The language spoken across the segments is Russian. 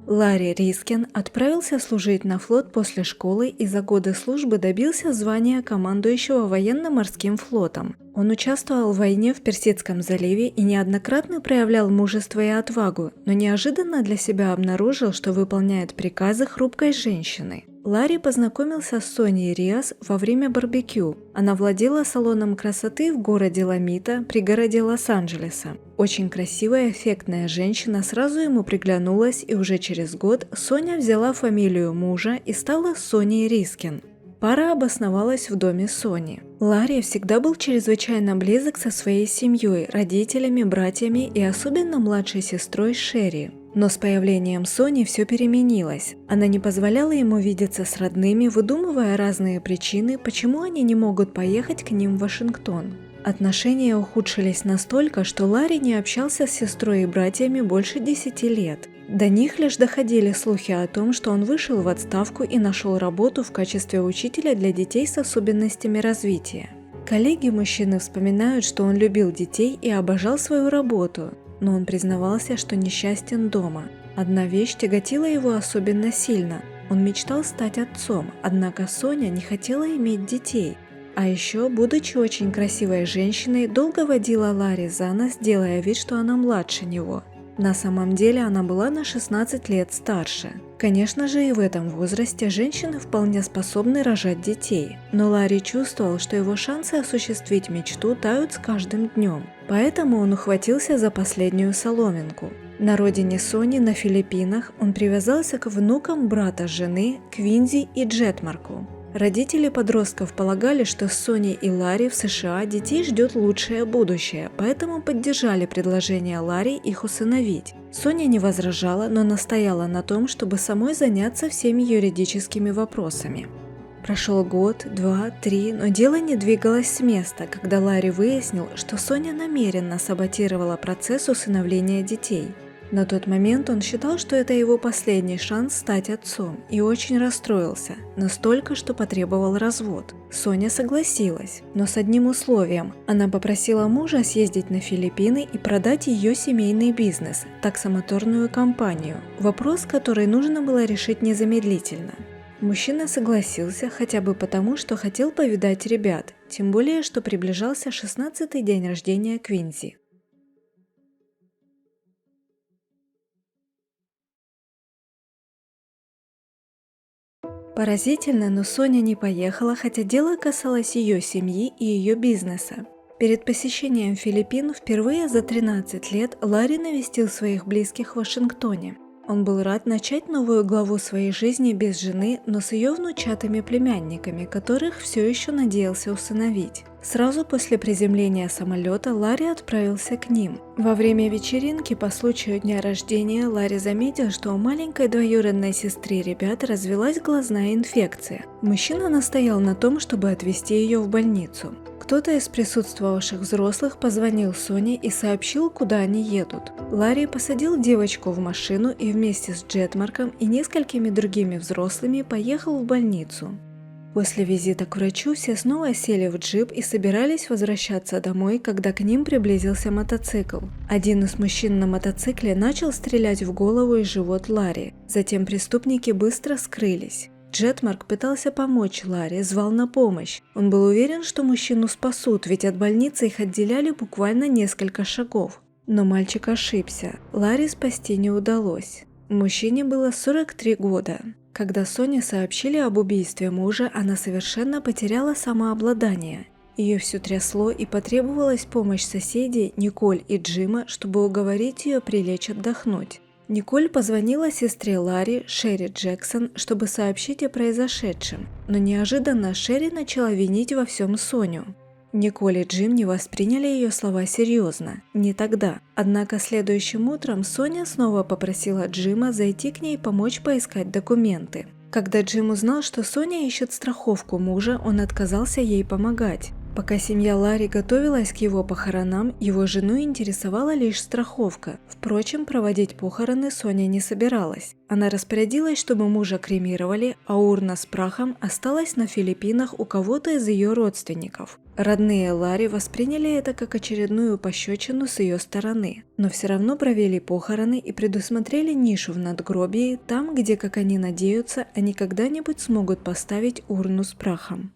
Ларри Рискин отправился служить на флот после школы и за годы службы добился звания командующего военно-морским флотом. Он участвовал в войне в Персидском заливе и неоднократно проявлял мужество и отвагу, но неожиданно для себя обнаружил, что выполняет приказы хрупкой женщины. Ларри познакомился с Соней Риас во время барбекю. Она владела салоном красоты в городе Ламита, пригороде Лос-Анджелеса. Очень красивая, эффектная женщина сразу ему приглянулась, и уже через год Соня взяла фамилию мужа и стала Соней Рискин. Пара обосновалась в доме Сони. Ларри всегда был чрезвычайно близок со своей семьей, родителями, братьями и особенно младшей сестрой Шерри. Но с появлением Сони все переменилось. Она не позволяла ему видеться с родными, выдумывая разные причины, почему они не могут поехать к ним в Вашингтон. Отношения ухудшились настолько, что Ларри не общался с сестрой и братьями больше 10 лет. До них лишь доходили слухи о том, что он вышел в отставку и нашел работу в качестве учителя для детей с особенностями развития. Коллеги мужчины вспоминают, что он любил детей и обожал свою работу, но он признавался, что несчастен дома. Одна вещь тяготила его особенно сильно. Он мечтал стать отцом, однако Соня не хотела иметь детей. А еще, будучи очень красивой женщиной, долго водила Ларри за нос, делая вид, что она младше него. На самом деле она была на 16 лет старше. Конечно же, и в этом возрасте женщины вполне способны рожать детей. Но Ларри чувствовал, что его шансы осуществить мечту тают с каждым днем. Поэтому он ухватился за последнюю соломинку. На родине Сони на Филиппинах он привязался к внукам брата жены Квинзи и Джетмарку. Родители подростков полагали, что с Соней и Ларри в США детей ждет лучшее будущее, поэтому поддержали предложение Ларри их усыновить. Соня не возражала, но настояла на том, чтобы самой заняться всеми юридическими вопросами. Прошел год, 2, 3, но дело не двигалось с места, когда Ларри выяснил, что Соня намеренно саботировала процесс усыновления детей. На тот момент он считал, что это его последний шанс стать отцом, и очень расстроился, настолько, что потребовал развод. Соня согласилась, но с одним условием. Она попросила мужа съездить на Филиппины и продать ее семейный бизнес, таксомоторную компанию, вопрос, который нужно было решить незамедлительно. Мужчина согласился хотя бы потому, что хотел повидать ребят, тем более, что приближался 16-й день рождения Квинзи. Поразительно, но Соня не поехала, хотя дело касалось ее семьи и ее бизнеса. Перед посещением Филиппин впервые за 13 лет Ларри навестил своих близких в Вашингтоне. Он был рад начать новую главу своей жизни без жены, но с ее внучатыми племянниками, которых все еще надеялся усыновить. Сразу после приземления самолета Ларри отправился к ним. Во время вечеринки по случаю дня рождения Ларри заметил, что у маленькой двоюродной сестры ребят развилась глазная инфекция. Мужчина настоял на том, чтобы отвезти ее в больницу. Кто-то из присутствовавших взрослых позвонил Соне и сообщил, куда они едут. Ларри посадил девочку в машину и вместе с Джетмарком и несколькими другими взрослыми поехал в больницу. После визита к врачу все снова сели в джип и собирались возвращаться домой, когда к ним приблизился мотоцикл. Один из мужчин на мотоцикле начал стрелять в голову и живот Ларри. Затем преступники быстро скрылись. Джетмарк пытался помочь Ларри, звал на помощь. Он был уверен, что мужчину спасут, ведь от больницы их отделяли буквально несколько шагов. Но мальчик ошибся. Ларри спасти не удалось. Мужчине было 43 года. Когда Соне сообщили об убийстве мужа, она совершенно потеряла самообладание. Ее все трясло и потребовалась помощь соседей Николь и Джима, чтобы уговорить ее прилечь отдохнуть. Николь позвонила сестре Ларри, Шерри Джексон, чтобы сообщить о произошедшем, но неожиданно Шерри начала винить во всем Соню. Николь и Джим не восприняли ее слова серьезно, не тогда. Однако следующим утром Соня снова попросила Джима зайти к ней помочь поискать документы. Когда Джим узнал, что Соня ищет страховку мужа, он отказался ей помогать. Пока семья Ларри готовилась к его похоронам, его жену интересовала лишь страховка. Впрочем, проводить похороны Соня не собиралась. Она распорядилась, чтобы мужа кремировали, а урна с прахом осталась на Филиппинах у кого-то из ее родственников. Родные Ларри восприняли это как очередную пощечину с ее стороны, но все равно провели похороны и предусмотрели нишу в надгробии там, где, как они надеются, они когда-нибудь смогут поставить урну с прахом.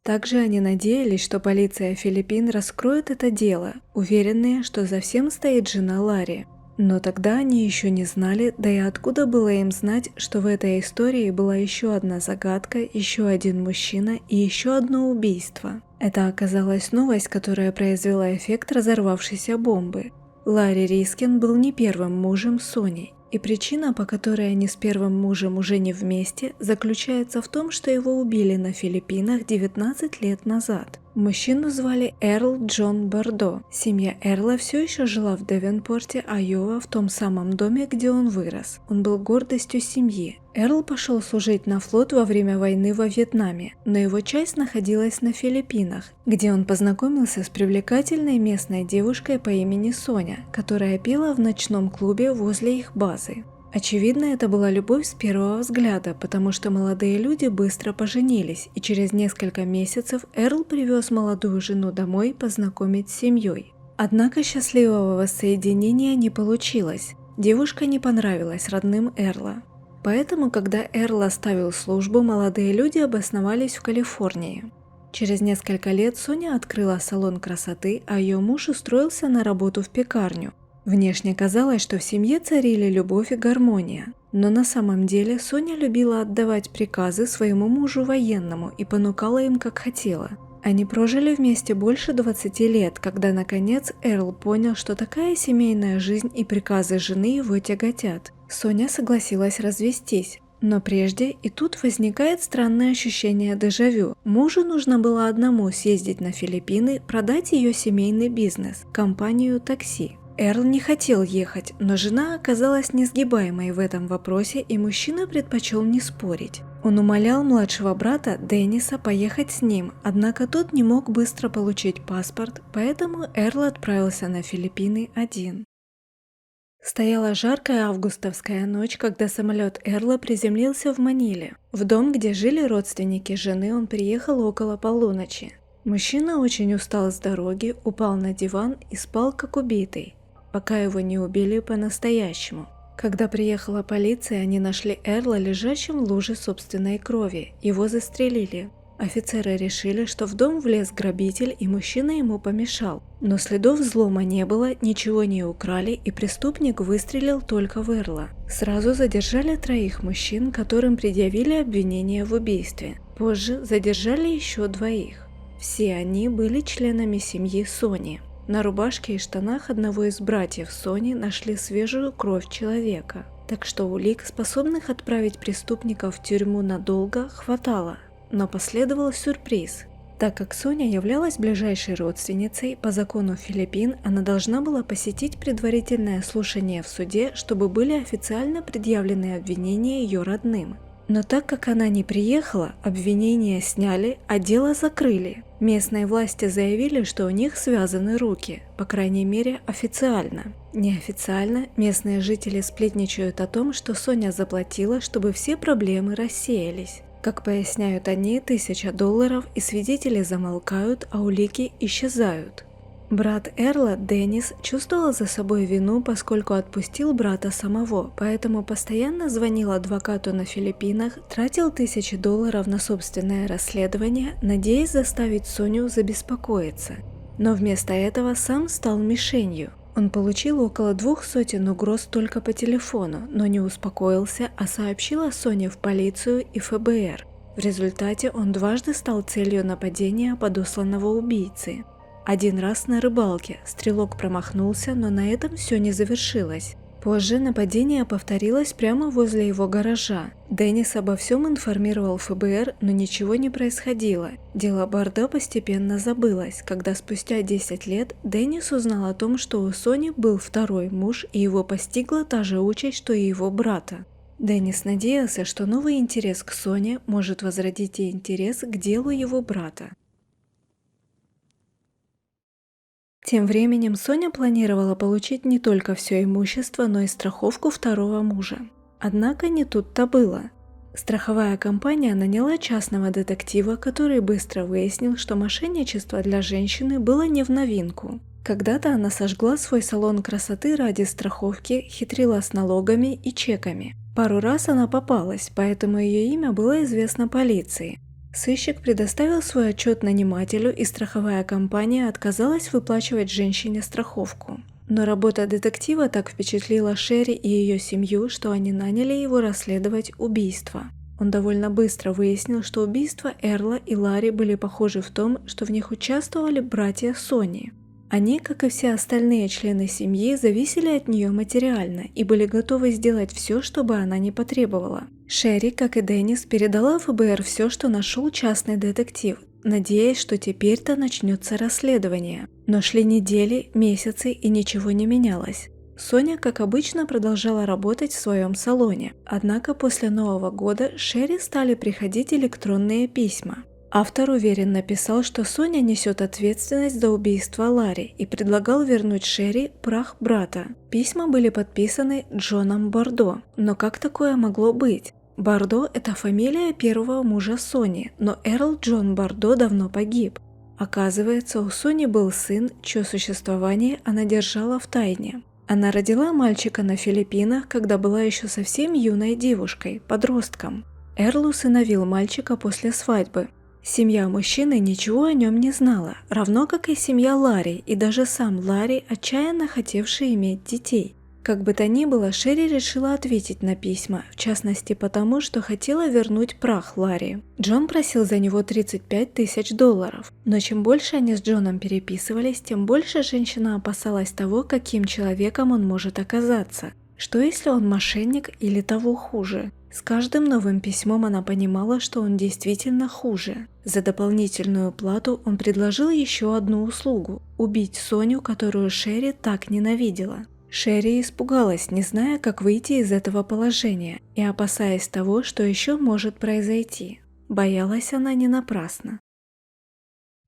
Также они надеялись, что полиция Филиппин раскроет это дело, уверенные, что за всем стоит жена Ларри. Но тогда они еще не знали, да и откуда было им знать, что в этой истории была еще одна загадка, еще один мужчина и еще одно убийство. Это оказалась новость, которая произвела эффект разорвавшейся бомбы. Ларри Рискин был не первым мужем Сони. И причина, по которой они с первым мужем уже не вместе, заключается в том, что его убили на Филиппинах 19 лет назад. Мужчину звали Эрл Джон Бордо. Семья Эрла все еще жила в Девенпорте, Айова, в том самом доме, где он вырос. Он был гордостью семьи. Эрл пошел служить на флот во время войны во Вьетнаме, но его часть находилась на Филиппинах, где он познакомился с привлекательной местной девушкой по имени Соня, которая пела в ночном клубе возле их базы. Очевидно, это была любовь с первого взгляда, потому что молодые люди быстро поженились, и через несколько месяцев Эрл привез молодую жену домой познакомить с семьей. Однако счастливого воссоединения не получилось. Девушка не понравилась родным Эрла. Поэтому, когда Эрл оставил службу, молодые люди обосновались в Калифорнии. Через несколько лет Соня открыла салон красоты, а ее муж устроился на работу в пекарню. Внешне казалось, что в семье царили любовь и гармония, но на самом деле Соня любила отдавать приказы своему мужу военному и понукала им как хотела. Они прожили вместе больше 20 лет, когда наконец Эрл понял, что такая семейная жизнь и приказы жены его тяготят. Соня согласилась развестись. Но прежде и тут возникает странное ощущение дежавю. Мужу нужно было одному съездить на Филиппины, продать ее семейный бизнес, компанию такси. Эрл не хотел ехать, но жена оказалась несгибаемой в этом вопросе, и мужчина предпочел не спорить. Он умолял младшего брата Денниса поехать с ним, однако тот не мог быстро получить паспорт, поэтому Эрл отправился на Филиппины один. Стояла жаркая августовская ночь, когда самолет Эрла приземлился в Маниле. В дом, где жили родственники жены, он приехал около полуночи. Мужчина очень устал с дороги, упал на диван и спал как убитый, пока его не убили по-настоящему. Когда приехала полиция, они нашли Эрла лежащим в луже собственной крови. Его застрелили. Офицеры решили, что в дом влез грабитель и мужчина ему помешал. Но следов взлома не было, ничего не украли, и преступник выстрелил только в Эрла. Сразу задержали 3 мужчин, которым предъявили обвинение в убийстве. Позже задержали еще 2. Все они были членами семьи Сони. На рубашке и штанах одного из братьев Сони нашли свежую кровь человека. Так что улик, способных отправить преступников в тюрьму надолго, хватало. Но последовал сюрприз. Так как Соня являлась ближайшей родственницей, по закону Филиппин она должна была посетить предварительное слушание в суде, чтобы были официально предъявлены обвинения ее родным. Но так как она не приехала, обвинения сняли, а дело закрыли. Местные власти заявили, что у них связаны руки, по крайней мере официально. Неофициально местные жители сплетничают о том, что Соня заплатила, чтобы все проблемы рассеялись. Как поясняют они, $1000, и свидетели замолкают, а улики исчезают. Брат Эрла, Деннис, чувствовал за собой вину, поскольку отпустил брата самого, поэтому постоянно звонил адвокату на Филиппинах, тратил $1000 на собственное расследование, надеясь заставить Соню забеспокоиться. Но вместо этого сам стал мишенью. Он получил около 200 угроз только по телефону, но не успокоился, а сообщил о Соне в полицию и ФБР. В результате он дважды стал целью нападения подосланного убийцы. Один раз на рыбалке стрелок промахнулся, но на этом все не завершилось. Позже нападение повторилось прямо возле его гаража. Деннис обо всем информировал ФБР, но ничего не происходило. Дело Бордо постепенно забылось, когда спустя 10 лет Деннис узнал о том, что у Сони был 2-й муж, и его постигла та же участь, что и его брата. Деннис надеялся, что новый интерес к Соне может возродить и интерес к делу его брата. Тем временем Соня планировала получить не только все имущество, но и страховку 2-го мужа. Однако не тут-то было. Страховая компания наняла частного детектива, который быстро выяснил, что мошенничество для женщины было не в новинку. Когда-то она сожгла свой салон красоты ради страховки, хитрила с налогами и чеками. Пару раз она попалась, поэтому ее имя было известно полиции. Сыщик предоставил свой отчет нанимателю, и страховая компания отказалась выплачивать женщине страховку. Но работа детектива так впечатлила Шерри и ее семью, что они наняли его расследовать убийство. Он довольно быстро выяснил, что убийства Эрла и Ларри были похожи в том, что в них участвовали братья Сони. Они, как и все остальные члены семьи, зависели от нее материально и были готовы сделать все, чтобы она не потребовала. Шерри, как и Деннис, передала ФБР все, что нашел частный детектив, надеясь, что теперь-то начнется расследование. Но шли недели, месяцы, и ничего не менялось. Соня, как обычно, продолжала работать в своем салоне. Однако после Нового года Шерри стали приходить электронные письма. Автор уверенно писал, что Соня несет ответственность за убийство Ларри и предлагал вернуть Шерри прах брата. Письма были подписаны Джоном Бордо. Но как такое могло быть? Бордо – это фамилия первого мужа Сони, но Эрл Джон Бордо давно погиб. Оказывается, у Сони был сын, чье существование она держала в тайне. Она родила мальчика на Филиппинах, когда была еще совсем юной девушкой, подростком. Эрл усыновил мальчика после свадьбы. Семья мужчины ничего о нем не знала, равно как и семья Ларри, и даже сам Ларри, отчаянно хотевший иметь детей. Как бы то ни было, Шерри решила ответить на письма, в частности потому, что хотела вернуть прах Ларри. Джон просил за него $35 тысяч, но чем больше они с Джоном переписывались, тем больше женщина опасалась того, каким человеком он может оказаться. Что если он мошенник или того хуже? С каждым новым письмом она понимала, что он действительно хуже. За дополнительную плату он предложил еще одну услугу – убить Соню, которую Шерри так ненавидела. Шерри испугалась, не зная, как выйти из этого положения, и опасаясь того, что еще может произойти. Боялась она не напрасно.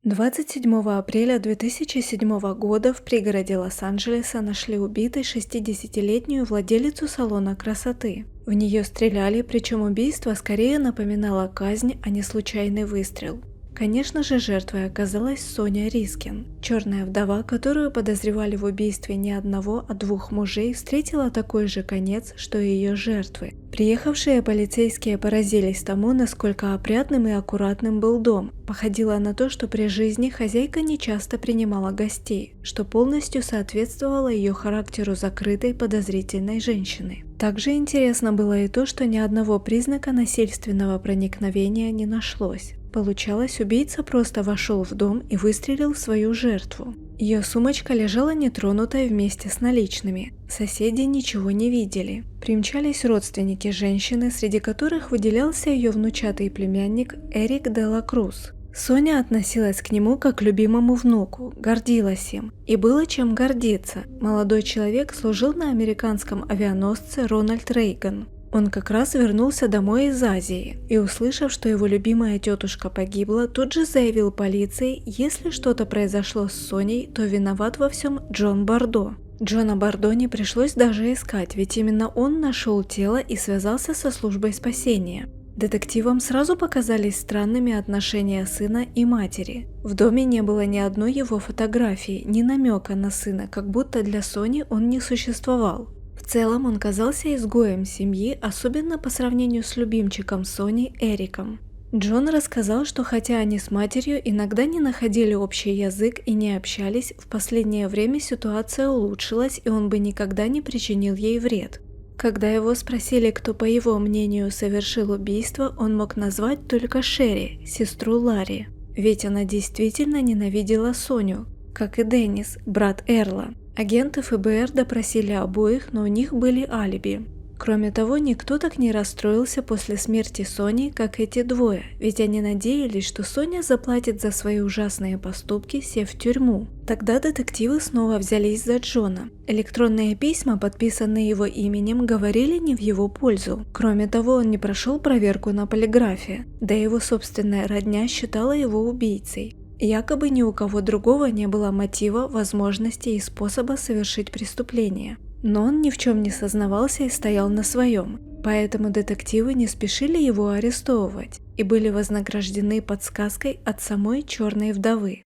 27 апреля 2007 года в пригороде Лос-Анджелеса нашли убитой 60-летнюю владелицу салона красоты. В нее стреляли, причем убийство скорее напоминало казнь, а не случайный выстрел. Конечно же, жертвой оказалась Соня Рискин. Черная вдова, которую подозревали в убийстве не одного, а двух мужей, встретила такой же конец, что и ее жертвы. Приехавшие полицейские поразились тому, насколько опрятным и аккуратным был дом. Походило на то, что при жизни хозяйка нечасто принимала гостей, что полностью соответствовало ее характеру закрытой, подозрительной женщины. Также интересно было и то, что ни одного признака насильственного проникновения не нашлось. Получалось, убийца просто вошел в дом и выстрелил в свою жертву. Ее сумочка лежала нетронутой вместе с наличными. Соседи ничего не видели. Примчались родственники женщины, среди которых выделялся ее внучатый племянник Эрик де ла Круз. Соня относилась к нему как к любимому внуку, гордилась им. И было чем гордиться. Молодой человек служил на американском авианосце Рональд Рейган. Он как раз вернулся домой из Азии и, услышав, что его любимая тетушка погибла, тут же заявил полиции, если что-то произошло с Соней, то виноват во всем Джон Бордо. Джона Бордо не пришлось даже искать, ведь именно он нашел тело и связался со службой спасения. Детективам сразу показались странными отношения сына и матери. В доме не было ни одной его фотографии, ни намека на сына, как будто для Сони он не существовал. В целом он казался изгоем семьи, особенно по сравнению с любимчиком Сони Эриком. Джон рассказал, что хотя они с матерью иногда не находили общий язык и не общались, в последнее время ситуация улучшилась, и он бы никогда не причинил ей вред. Когда его спросили, кто, по его мнению, совершил убийство, он мог назвать только Шерри, сестру Ларри. Ведь она действительно ненавидела Соню, как и Деннис, брат Эрла. Агенты ФБР допросили обоих, но у них были алиби. Кроме того, никто так не расстроился после смерти Сони, как эти двое, ведь они надеялись, что Соня заплатит за свои ужасные поступки, сев в тюрьму. Тогда детективы снова взялись за Джона. Электронные письма, подписанные его именем, говорили не в его пользу. Кроме того, он не прошел проверку на полиграфе, да и его собственная родня считала его убийцей. Якобы ни у кого другого не было мотива, возможности и способа совершить преступление. Но он ни в чем не сознавался и стоял на своем. поэтому детективы не спешили его арестовывать и были вознаграждены подсказкой от самой черной вдовы.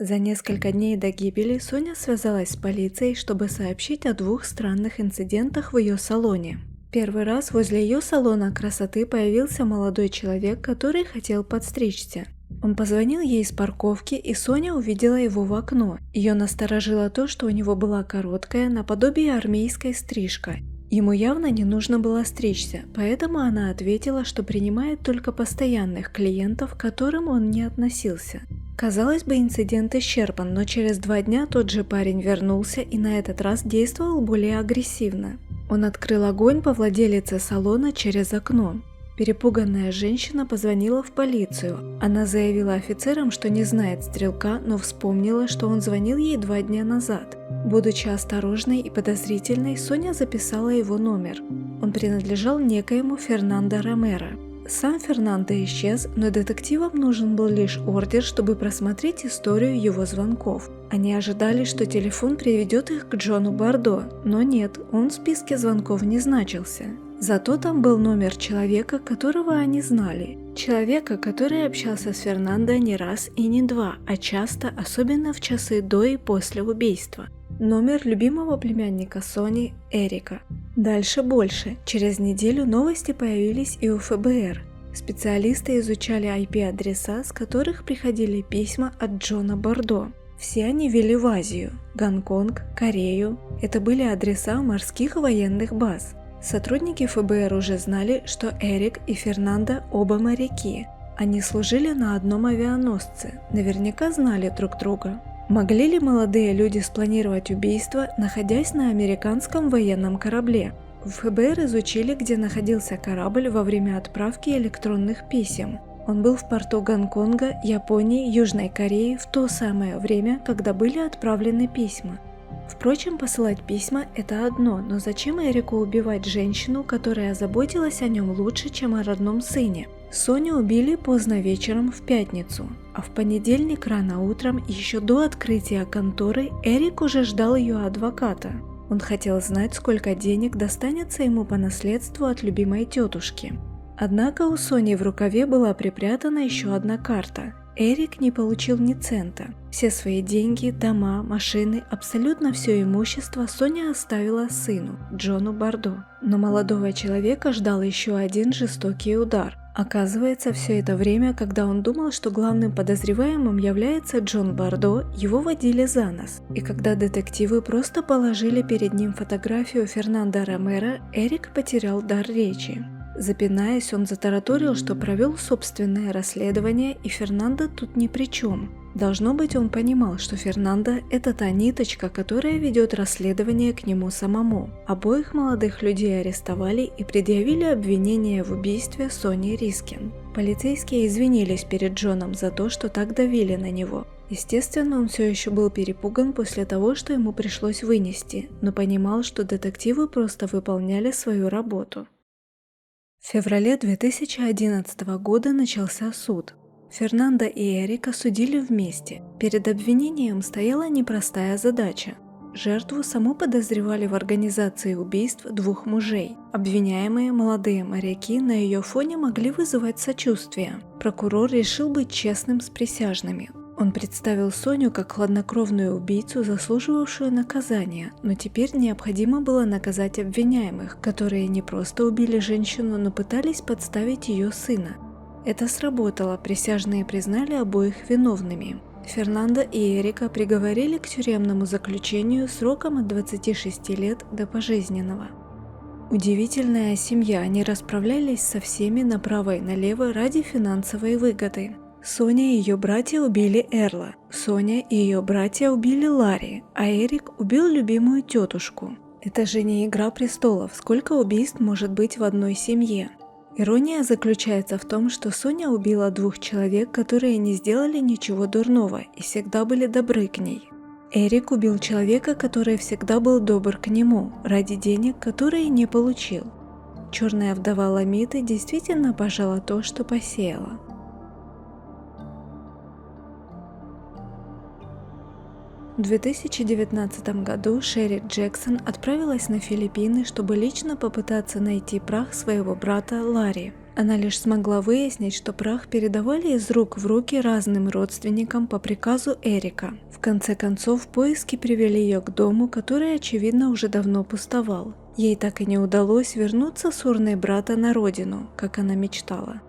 За несколько дней до гибели Соня связалась с полицией, чтобы сообщить о 2 странных инцидентах в ее салоне. Первый раз возле ее салона красоты появился молодой человек, который хотел подстричься. Он позвонил ей из парковки, и Соня увидела его в окно. Ее насторожило то, что у него была короткая, наподобие армейской стрижка. Ему явно не нужно было стричься, поэтому она ответила, что принимает только постоянных клиентов, к которым он не относился. Казалось бы, инцидент исчерпан, но через 2 дня тот же парень вернулся и на этот раз действовал более агрессивно. Он открыл огонь по владелице салона через окно. Перепуганная женщина позвонила в полицию. Она заявила офицерам, что не знает стрелка, но вспомнила, что он звонил ей 2 дня назад. Будучи осторожной и подозрительной, Соня записала его номер. Он принадлежал некоему Фернандо Ромеро. Сам Фернандо исчез, но детективам нужен был лишь ордер, чтобы просмотреть историю его звонков. Они ожидали, что телефон приведет их к Джону Бордо, но нет, он в списке звонков не значился. Зато там был номер человека, которого они знали. Человека, который общался с Фернандо не раз и не 2, а часто, особенно в часы до и после убийства. Номер любимого племянника Сони – Эрика. Дальше больше. Через неделю новости появились и у ФБР. Специалисты изучали IP-адреса, с которых приходили письма от Джона Бордо. Все они вели в Азию – Гонконг, Корею. Это были адреса морских военных баз. Сотрудники ФБР уже знали, что Эрик и Фернандо оба моряки. Они служили на одном авианосце, наверняка знали друг друга. Могли ли молодые люди спланировать убийство, находясь на американском военном корабле? В ФБР изучили, где находился корабль во время отправки электронных писем. Он был в порту Гонконга, Японии, Южной Кореи в то самое время, когда были отправлены письма. Впрочем, посылать письма – это одно, но зачем Эрику убивать женщину, которая заботилась о нем лучше, чем о родном сыне? Соню убили поздно вечером в пятницу, а в понедельник рано утром, еще до открытия конторы, Эрик уже ждал ее адвоката. Он хотел знать, сколько денег достанется ему по наследству от любимой тетушки. Однако у Сони в рукаве была припрятана еще одна карта. Эрик не получил ни цента. Все свои деньги, дома, машины, абсолютно все имущество Соня оставила сыну, Джону Бордо. Но молодого человека ждал еще один жестокий удар. Оказывается, все это время, когда он думал, что главным подозреваемым является Джон Бордо, его водили за нос. И когда детективы просто положили перед ним фотографию Фернандо Ромеро, Эрик потерял дар речи. Запинаясь, он затараторил, что провел собственное расследование, и Фернандо тут ни при чем. Должно быть, он понимал, что Фернандо – это та ниточка, которая ведет расследование к нему самому. Обоих молодых людей арестовали и предъявили обвинение в убийстве Сони Рискин. Полицейские извинились перед Джоном за то, что так давили на него. Естественно, он все еще был перепуган после того, что ему пришлось вынести, но понимал, что детективы просто выполняли свою работу. В феврале 2011 года начался суд. Фернандо и Эрика судили вместе. Перед обвинением стояла непростая задача. Жертву саму подозревали в организации убийств 2 мужей. Обвиняемые молодые моряки на ее фоне могли вызывать сочувствие. Прокурор решил быть честным с присяжными. Он представил Соню как хладнокровную убийцу, заслуживавшую наказания, но теперь необходимо было наказать обвиняемых, которые не просто убили женщину, но пытались подставить ее сына. Это сработало, присяжные признали обоих виновными. Фернандо и Эрика приговорили к тюремному заключению сроком от 26 лет до пожизненного. Удивительная семья, они расправлялись со всеми направо и налево ради финансовой выгоды. Соня и ее братья убили Эрла, Соня и ее братья убили Ларри, а Эрик убил любимую тетушку. Это же не «Игра престолов», сколько убийств может быть в одной семье. Ирония заключается в том, что Соня убила 2 человек, которые не сделали ничего дурного и всегда были добры к ней. Эрик убил человека, который всегда был добр к нему, ради денег, которые не получил. Черная вдова Ламиты действительно пожала то, что посеяла. В 2019 году Шерри Джексон отправилась на Филиппины, чтобы лично попытаться найти прах своего брата Ларри. Она лишь смогла выяснить, что прах передавали из рук в руки разным родственникам по приказу Эрика. В конце концов, поиски привели ее к дому, который, очевидно, уже давно пустовал. Ей так и не удалось вернуться с урной брата на родину, как она мечтала.